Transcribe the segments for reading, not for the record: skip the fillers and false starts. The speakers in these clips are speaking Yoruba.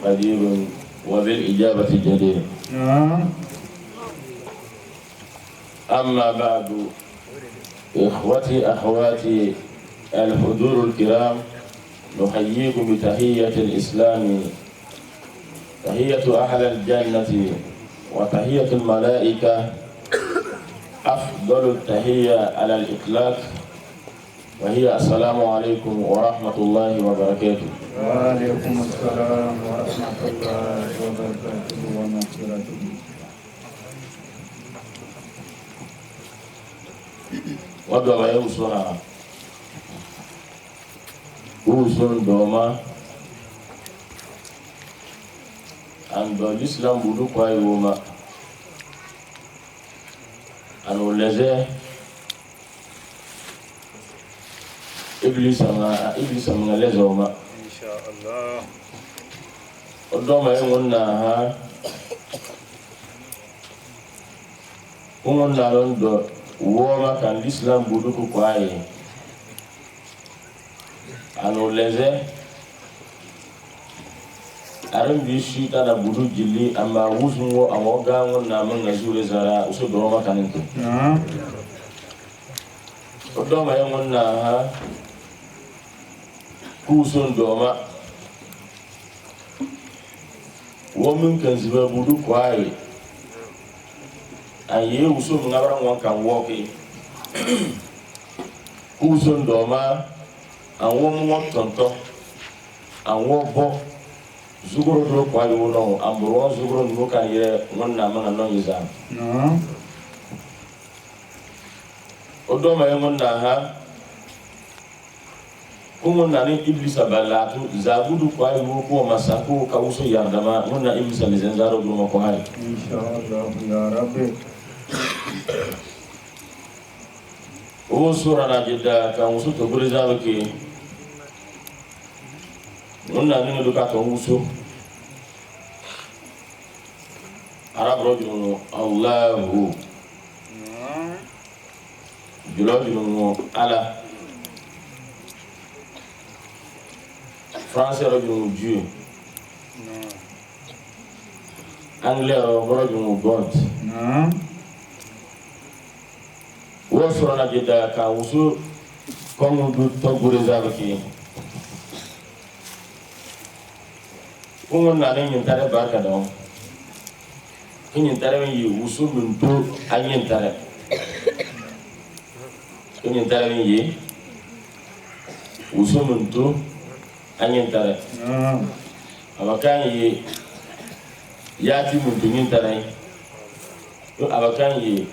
قدير وبالإجابة جدير. أما بعد، إخوتي أخواتي الحضور الكرام، نحييكم بتحية الإسلام، تحية أهل الجنة وتحية الملائكة، أفضل التحية على الإطلاق، وهي السلام عليكم ورحمة الله وبركاته. وعليكم السلام ورحمة الله وبركاته ومغفرته. wadda yau suna usun doma an do l'islam budu kwa yoma an oleze iblis ama lezo ma insha Allah. odoma yona ha umonna londo woma kan l'islam budu kwa yi an oleze aran bi shi tana budu jilli amma wuzun wo amoga wonna man nazure zara uso do ma kaninto odo ma yonna ha kuson do ma wo mun kan ziba budu kwai aye uso ngabara won kan woke kuson do ma awon mo tonto awon bo zugoro do kwa yo no ambro zugoro no kan ye wonna man no yiza odo ma ye wonna ha kumo na ni iblis abalatu zabudu kwa yo ko masako ka uso yardama wonna iblis mizenzaro do ma ko hay insha Allah ya rabbi. o sura na jidda kan uso to gure zabake wonna ni do ka to uso Arab rojulu Allahu jurojulu Allah, français rojulu Dieu, anglais rojulu God. wo sura na jidda ka uso kongu du to gure zabake na ne nyintare barka da kinyin tare yi usu mintu anyin tare kinyin tare yi usu mintu anyin tare abakan yi yati mintu nyin tare yo abakan yi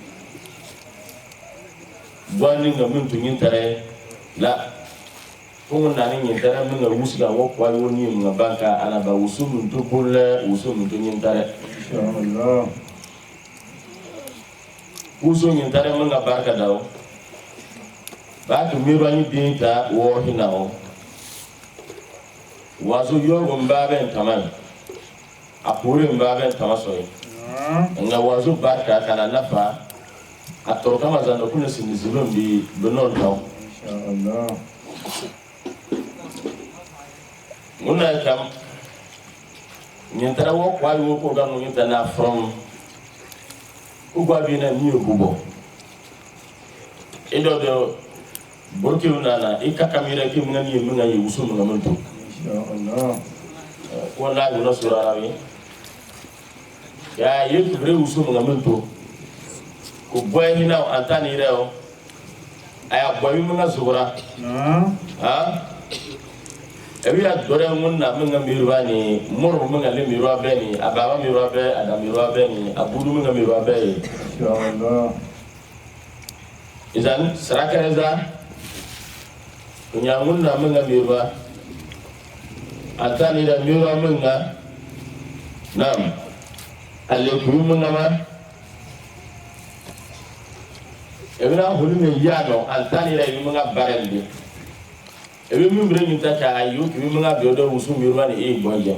gwani ga mintu nyin tare la kuma na nyin tare min ga usu ga wo kwa yo ni min banka ana ba usu mintu bulle usu mintu nyin tare Allah. uso nyin tare mun ga barka dawo ba to miro ni binta wo hinawo wazo yogo mbabe ntaman apure mbabe ntamasoyi nga wazo barka kana nafa atoroka mazando kuna sinizilo mbi benon taw insha Allah. muna kam nyin tare wo kwa wo ko ga nyin tana from ugwa bi na mi ogubo ido do borkiru nana ikakamira ki mngani munga yi usu munga muntu insha Allah. wala guna sura rawi ya yetu bre usu munga muntu ko boy hina antani reo aya boy munga zura ha ebi ya dore munna munga mirwani moro munga le mirwa beni ababa mirwa be ada mirwa beni abudu munga mirwa be insha Allah. izan sarakareza kunya munna munga mirwa atani da mirwa munga nam alle kuyu munga ma ebina hulu me yano antani da munga barende ebe mimbre nyinta ka ayu ki munga biodo usu mirwa ni e bonje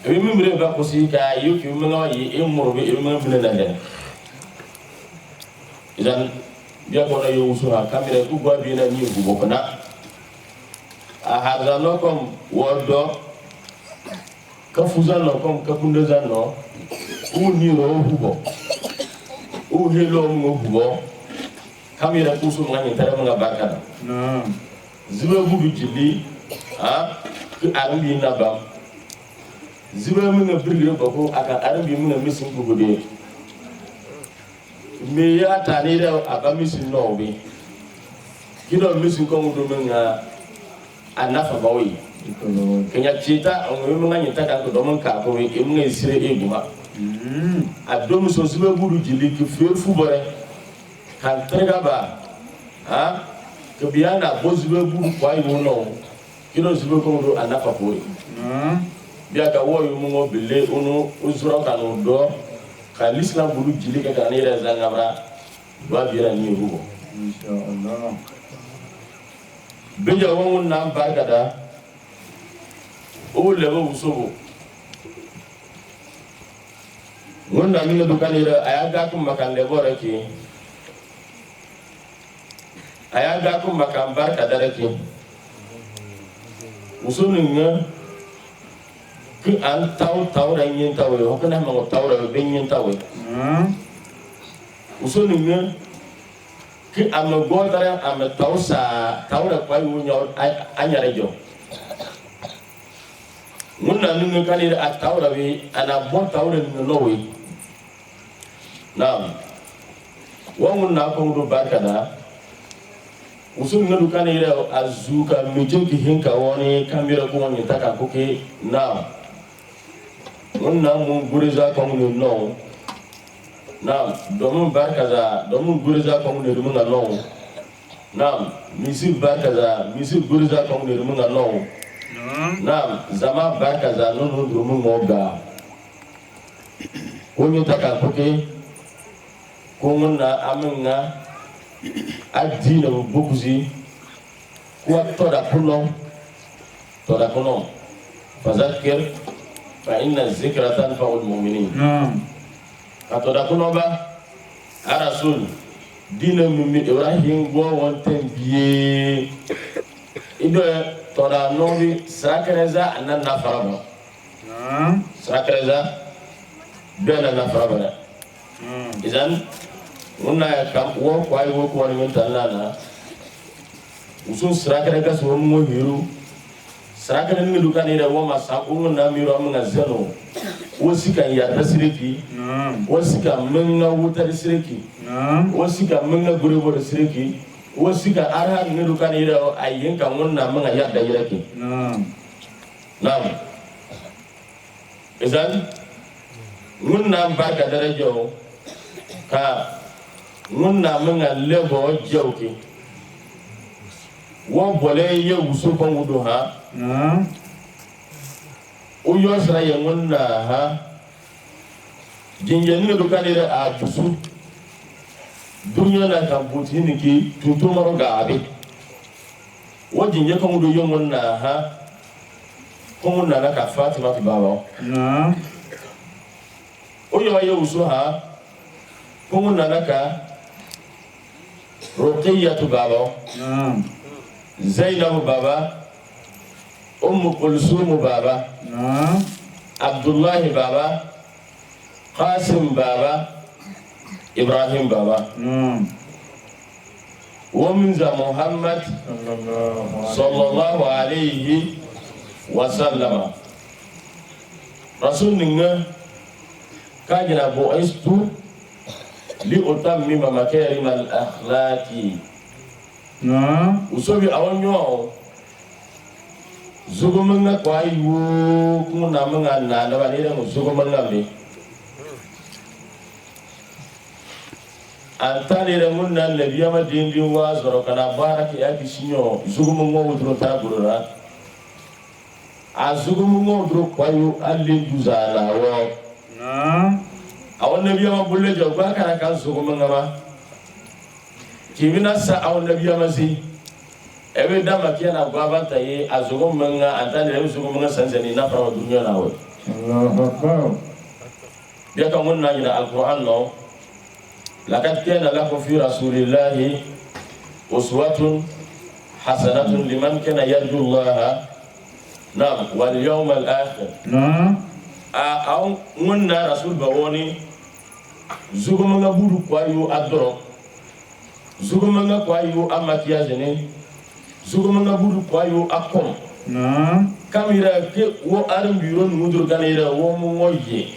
ebe mimbre ba kusi ka ayu ki munga yi e murbe e munga minanda izan biya ko na yo usu ha kamera ku gwa bi na ni ku bokona a hadra lokom wodo ka fuzan no kom ka kundezan no u ni ro hugo u helo mo hugo kamira kusu ngani tare mga barkada zibe budu jili ku arbi na ba zibe mga birgire bako aka arbi mga misin bugude me ya tani da aba misin no bi kido misin ko mudu mga anafa bawi kenya chita onwe mga nyita ka do man ka ko e mga isire eguma adom so zibe budu jili ki fefu bore kan trega ba ke biana bozibe budu kwa yi no kido zibe ko mudu anafa ko biya ka wo yu mo bele onu uzura ka no do ka l'islam budu jili ka ni re zangabra ba bira ni rugo inshallah beja won nan barkada o lebo usobo wanda minga dukanira ayaga kum makan lebo reki ayaga kum makan barkada reki usuninga ki an taw ranyin taw yo kana ma taw ra benyin taw usuninga ki am godara am taw sa taw ra kwa yu nyor anyare jo munna nunga kanira at taw ra wi ana bon taw ra no wi nam wa munna ko do barkada usuninga du kanira azuka mijoki hinka woni kamera ko woni taka ko ke nam munna mun guriza ko mun no nam domun barkaza domun guriza ko mun mun no nam misi barkaza misi guriza ko mun mun no nam zama barkaza no mun moga ko ni taka ko ke ko mun na aminga adina bukuzi ko toda kuno fazakir fa inna zikra tanfa'ul mu'minin atoda kuno ba arasul dina mummi ibrahim go wonten biye ido toda nobi sakreza anan nafaraba sakreza bena nafaraba izan munna kam wo kwai wo ko woni tallana usun sakreza so mo hiru sakreza ni dukani da wo masa ungun na miro mun azano wasika ya tasiriki wasika menga wutar siriki wasika menga gurebo siriki wasika arha ni dukani da ayyin kan wannan menga ya da yake nam izan munna barka darajo ka munna menga lebo jawki wo bole ye wusu kon wudu ha uyo sra yengunna ha jinjeni do kanira a busu dunya na kan butini ki tutumaro gabe wo jinje kan do yengunna ha ko na ka Fatima fi baba uyo ye usu ha ko na ka Ruqayyah baba Zainab baba Kulsum baba Abdullah baba Qasim baba Ibrahim baba ومنذ محمد صلى الله عليه وسلم رسول الله كان بعثت لأتمم مكارم الأخلاق usobi awanyo zugumunga kwa yu kuna munga na da bani da zugumunga be antani da munna nabiya madindi wa zoro kana baraka ya kishinyo zugumunga udro ta gurura a zugumunga udro kwa yu alli duzala wa awon nabiya ma bulle jogba kana kan zugumunga ba kibina sa aw nabiya masi ebe dama kiana gwabanta ye azugo menga antane le zugo menga sanzani na fara dunya na we Allahu akbar biya ka mun na ila alquran no laqad kana lakum fi rasulillahi uswatun hasanatun liman kana yarju Allah wal yawmal akhir a munna rasul bawoni zugumanga buru kwayo adoro zugumanga kwayo amakiyaje ne zugumanga buru kwayo akom kamira ke wo arim biro nudur ganira wo mo ngoye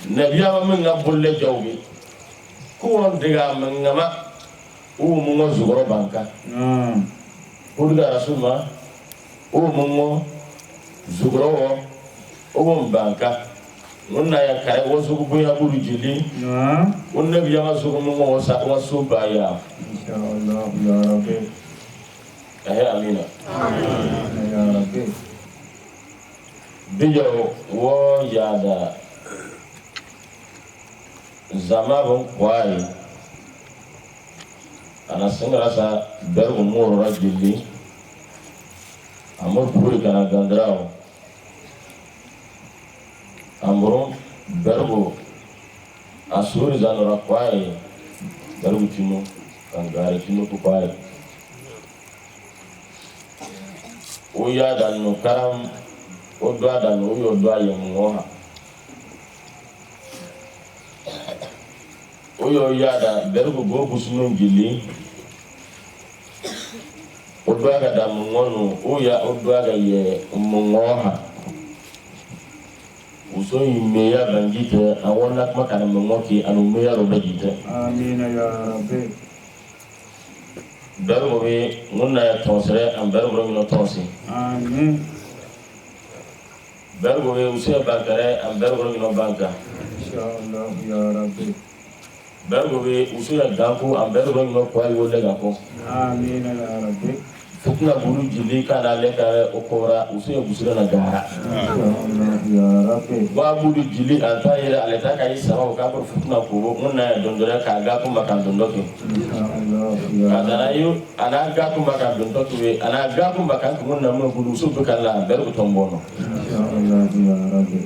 nabiya menga bolle jawbi ko won diga mengama o mo ngo zugoro banka burga rasulma o mo ngo zugoro o banka wonna ya kare wo zugu buya buru jili wonna biya ma zugu mo ngo sa wa suba ya inshallah ya rabbi amina ya rabbi bijo wo yada zama bon kwai ana singara sa bergo moro rajili amor puri kana gandrao amoro bergo asuri zanora kwai bergo tino kangare tino kwai o yada no karam o doada no yo doaye moha oyo yada bergo go busunu gili o doaga da mungono o ya o doaga ye mungoha uso imeya bangite awona makana mungoki anu meya ro bagite amina ya rabbi bergo be munna ya tonsere am bergo no tonsi amin bergo be uso bankare am bergo no banka inshallah ya rabbi bergo be uso ya ganko am bergo no kwai wo le ganko amin ya rabbi fitna buru jili kana le kare okora uso ya busura na gara inshallah ya rabbi ba buru jili anta yere aleta kai sama ka ko fitna ko munna dondora ka ga ko makan dondoke inshallah ya kadana yo ana ga ko makan dondoke we ana ga ko makan ko munna mo buru so be kala bergo tombono inshallah ya rabbi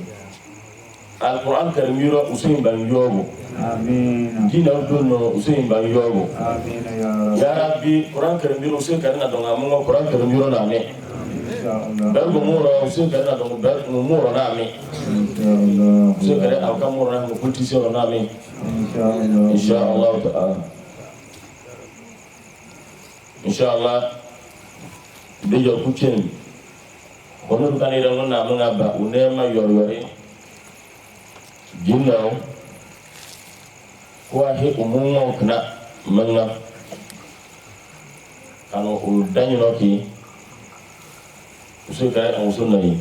alquran karimiro usain ban yobo amin dina dono usain ban yobo amin ya rabbi ya rabbi quran karimiro usain karina donga mo quran karimiro na me inshallah bergo moro usain karina donga bergo moro na me inshallah usain karina alka moro na ko tisio na me inshallah inshallah ta'ala inshallah bijo kuchen kono kanira ngona mangaba unema yorore jinnaw ko he umungo kana manga kanu udanyo ki usuka an sunai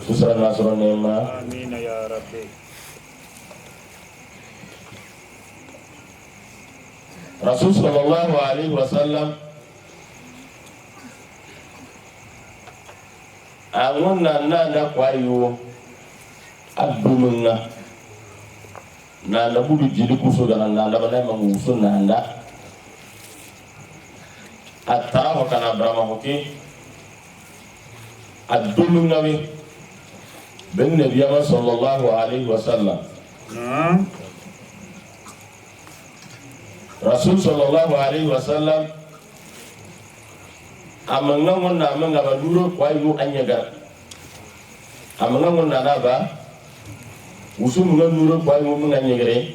susara nasoro nema amin ya rabbi rasul sallallahu alaihi wasallam angonna nanda kwayo adumunga nanda budu jili kuso dana nanda bana manguso nanda atara hokana brahma hoki adumunga we ben nabiyama sallallahu alaihi wasallam rasul sallallahu alaihi wasallam amanga ngonna amanga baduro kwayo anyaga amanga ngonna naba usumu nga nuro kwayo munga nyegere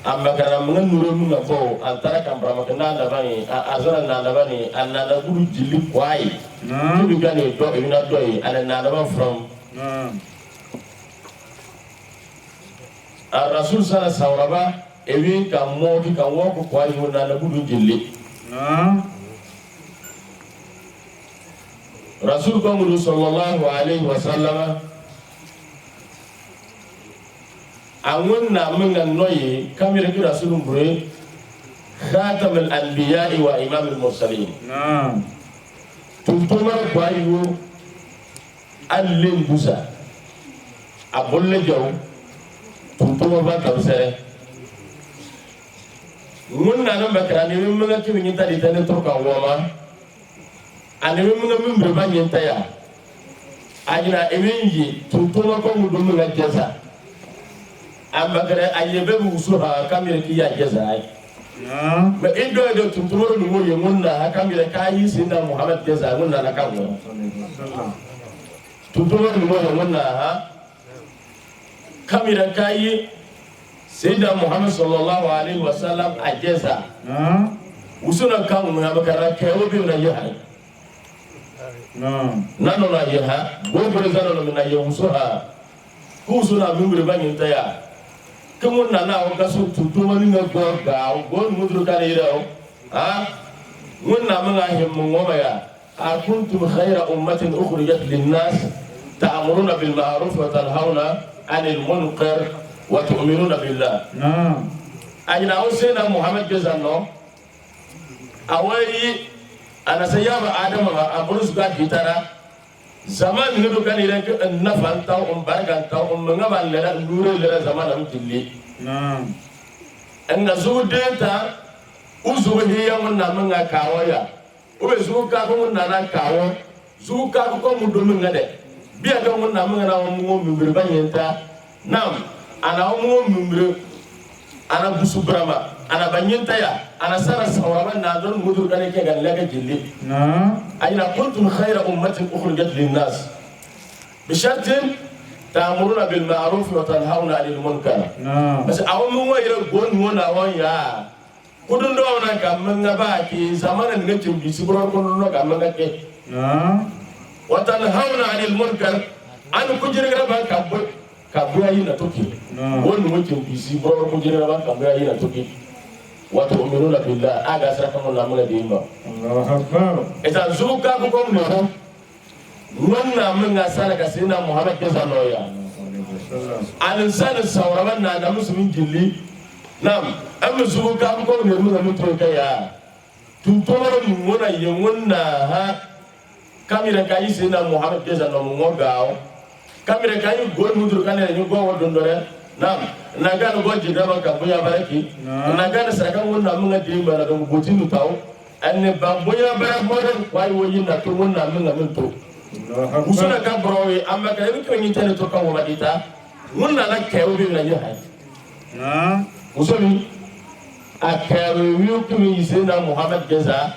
ambakara munga nuro munga bo antara kambra makana ndabani azara ndabani ananda buru jili kwai tubi gane do ina doyi ana ndaba from rasul sana sawraba ewi ka mo ki ka wo ko kwayo nanda buru jili rasul ko sallallahu alaihi wasallam angun na menga noye kamira ki rasulun bure khatam al anbiya wa imam al mursalin tuntuma kwayo allen busa abolle jaw tuntuma ba tawsere mun na nan bakara ne mun menga ki min tadi tane to ka woma ane mun menga min bre ba nyenta ya ajina ewenji tuntuma ko mu dum nga jesa ambagare ayebe busuha kamire ki ya jazai ma indo do tumtumoro numo yemunna kamire kayi sinda muhammad jazai munna na kawo tutuwa ni mo munna ha kamira kai sayyidina Muhammad sallallahu alaihi wasallam ajeza usuna kan mu ha bakara kayo bi na yaha nano na yaha go go zano na yusuha kusuna mimbre banyin taya kumun na o kasu tutuwa ni go ga go mudru kan ira ha munna mun ahim mun waya akuntum khayra ummatin ukhrijat lin-nas ta'muruna bil ma'ruf wa tanhauna 'anil munkar wa tu'minuna billah ajina usena Muhammad jazanno awai ana sayaba adam ba aburus ga bitara zaman ne do kan ire ke nafan taw bargan taw ngaba lera nure lera zaman am tilli en nazudenta uzuhi yamun na manga kawaya ube zuka ko na na kawo zuka ko mu do mun ngade biya ga mun na mun na mu mbir banyenta nam ana mu mbir ana busu brama ana banyenta ya ana sara sawraban na don mudur gane ke galle ga jilli ayna kuntum khayra ummatin ukhrijat lin-nas bi shartin ta'muruna bil ma'ruf wa tanhauna 'anil munkar bas awmu wa ira gon wona won ya kudun do na kam nga ba ki zamana nga timbi sibro ko no kam nga ke wa tanhauna 'anil munkar an kujira ba kabbu ayi na toki won mo timbi sibro ko kujira ba kabbu ayi na toki wa tu'minuna billah aga sara kam na mala dimba Allahu akbar eta zuka ko ko no wanna mun ga sala ka sina Muhammad sallallahu alaihi wasallam an sana sawraban na da musulmin gilli nam amma zuwa ka ko ne mun mun to kaya tun to mun wona yin wonna ha kamira kai sina Muhammad sallallahu alaihi wasallam kamira kai go mudur kan ne go wodon dore nam naga no go jidaba ka buya baraki naga na saka wonna mun ga dimba na don gotin taw anne ba buya bara modan kwai woyin na to wonna mun ga mun to usuna ka browe amma ka ni kan yin tane to kan wa dita wonna na kewo bi na yaha usoni akaru yukumi sina Muhammad jaza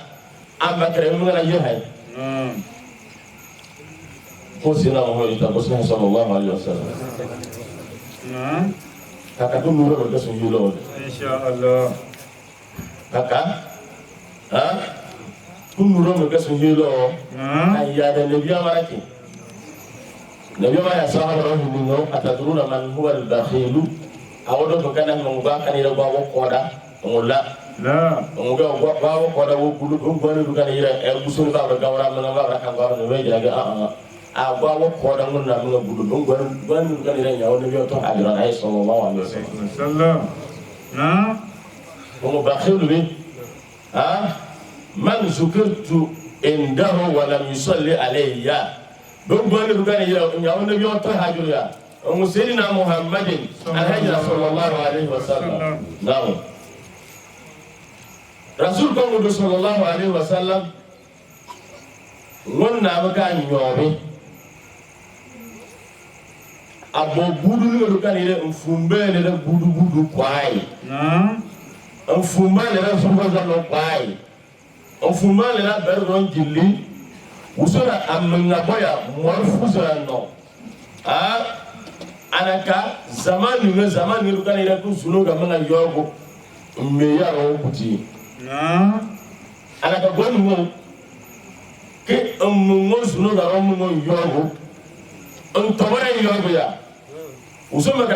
amma kare mun na yaha ko sina Muhammad ta bosna sallallahu alaihi wasallam kaka tu nuro ko sun yilo insyaallah kaka ha nuro ko sun yilo ayya da nabiya maraki nabiya ma ya sahaba rahimahullah atadruna man huwa al-bakhil awodo ko kana mo ba kan ira bawo koda mulla la mo ga bawo koda wo bulu ko ngone du kan ira e busul ba ba gawra man ba kan gawra no weja ga a bawo koda mun na mun bulu don gwan du kan ira nyawo nabiya to ajran ay sallallahu alaihi wasallam na mo bakhil bi ha man zukirtu indahu wa lam yusalli alayya don gwan du kan ira nyawo nabiya to hajura Musayyidina Muhammadin alhaji sallallahu alaihi wasallam naam Rasul kan wudu sallallahu alaihi wasallam wonna baka nyobe abo budu ni do kan ile mfumbe ne da budu kwai mfumba ne da sumba zalo kwai mfumba ne da beron jilli usura amna boya morfuza no anaka zamani kan ira ku suno ga mana yogo me ya ro kuti anaka gonu mo ke mo suno ga ro mo yogo on tobare yogo ya usuma